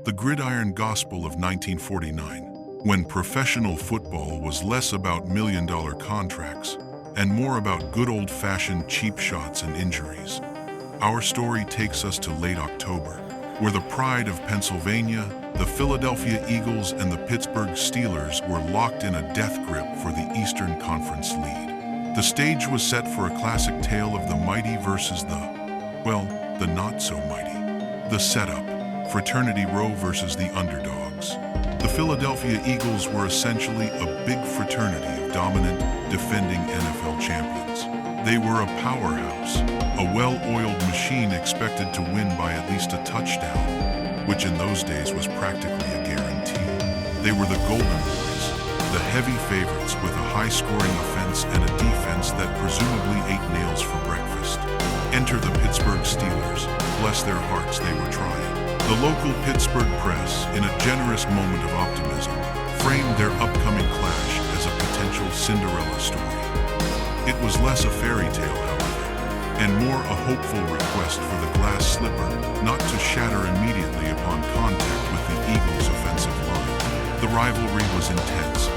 the gridiron gospel of 1949, when professional football was less about million-dollar contracts and more about good old-fashioned cheap shots and injuries. Our story takes us to late October, where the pride of Pennsylvania, the Philadelphia Eagles and the Pittsburgh Steelers were locked in a death grip for the Eastern Conference lead. The stage was set for a classic tale of the mighty versus the not-so-mighty. The setup, Fraternity Row versus the underdogs. The Philadelphia Eagles were essentially a big fraternity of dominant, defending NFL champions. They were a powerhouse, a well-oiled machine expected to win by at least a touchdown, which in those days was practically a guarantee. They were the Golden Boys, the heavy favorites with a high-scoring offense and a defense that presumably ate nails for breakfast. Enter the Pittsburgh Steelers. Bless their hearts, they were trying. The local Pittsburgh press, in a generous moment of optimism, framed their upcoming clash as a potential Cinderella story. It was less a fairy tale, however, and more a hopeful request for the glass slipper not to shatter immediately upon contact with the Eagles' offensive line. The rivalry was intense,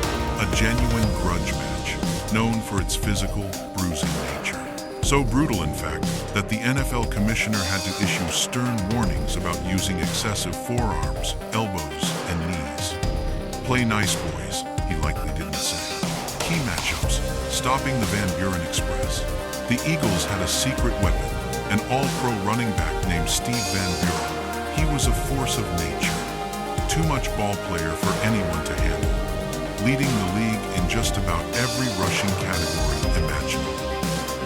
a genuine grudge match, known for its physical, bruising nature. So brutal, in fact, that the NFL commissioner had to issue stern warnings about using excessive forearms, elbows, and knees. Play nice, boys, he likely didn't say. Key matchups, stopping the Van Buren Express. The Eagles had a secret weapon, an all-pro running back named Steve Van Buren. He was a force of nature, too much ball player for anyone to handle, leading the league in just about every rushing category imaginable.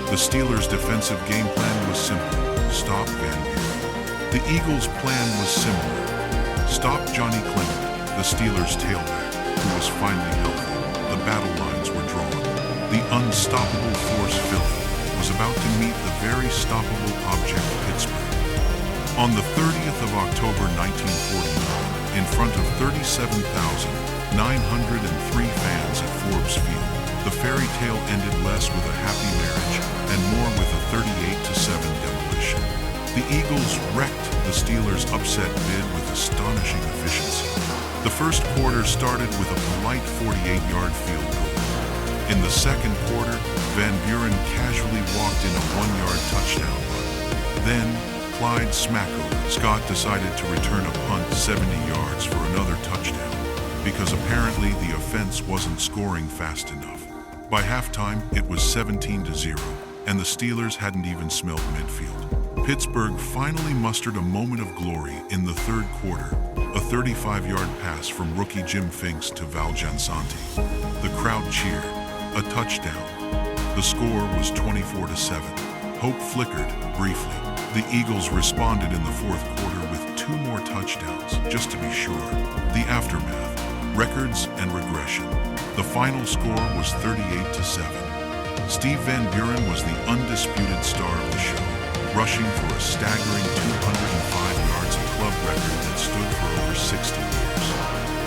The Steelers' defensive game plan was simple: stop Van Buren. The Eagles' plan was similar: stop Johnny Clement, the Steelers' tailback, who was finally healthy. The battle lines were drawn. The unstoppable force Philly was about to meet the very stoppable object Pittsburgh. On the 30th of October 1949, in front of 37,903 fans at Forbes Field, the fairy tale ended less with a happy marriage and more with a 38-7 demolition. The Eagles wrecked the Steelers' upset bid with astonishing efficiency. The first quarter started with a polite 48-yard field goal. In the second quarter, Van Buren casually walked in a 1-yard touchdown run. Then, Clyde Smackover Scott decided to return a punt 70 yards for another touchdown, because apparently the offense wasn't scoring fast enough. By halftime, it was 17-0, and the Steelers hadn't even smelled midfield. Pittsburgh finally mustered a moment of glory in the third quarter, a 35-yard pass from rookie Jim Finks to Val Jansanti. The crowd cheered. A touchdown. The score was 24-7. Hope flickered briefly. The Eagles responded in the fourth quarter with 2 more touchdowns, just to be sure. The aftermath, records and regression. The final score was 38-7. Steve Van Buren was the undisputed star of the show, rushing for a staggering 205 yards, a club record that stood for over 60 years.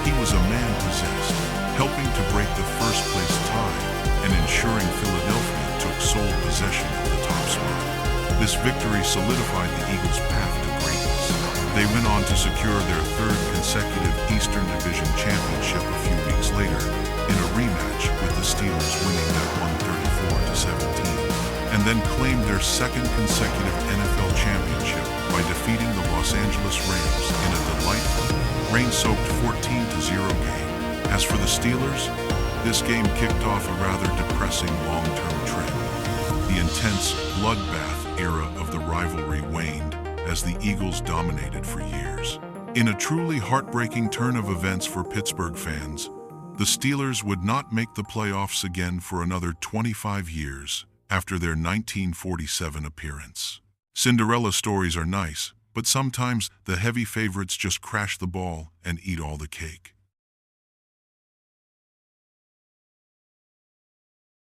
He was a man possessed, helping to break the first-place tie and ensuring Philadelphia took sole possession of the top spot. This victory solidified the Eagles' path to greatness. They went on to secure their third consecutive Eastern Division championship a few weeks later, in a rematch with the Steelers winning that one 34-17, and then claimed their second consecutive NFL championship by defeating the Los Angeles Rams in a delightful, rain-soaked 14-0 game. As for the Steelers, this game kicked off a rather depressing long-term trend. The intense bloodbath era of the rivalry waned as the Eagles dominated for years. In a truly heartbreaking turn of events for Pittsburgh fans, the Steelers would not make the playoffs again for another 25 years after their 1947 appearance. Cinderella stories are nice, but sometimes the heavy favorites just crash the ball and eat all the cake.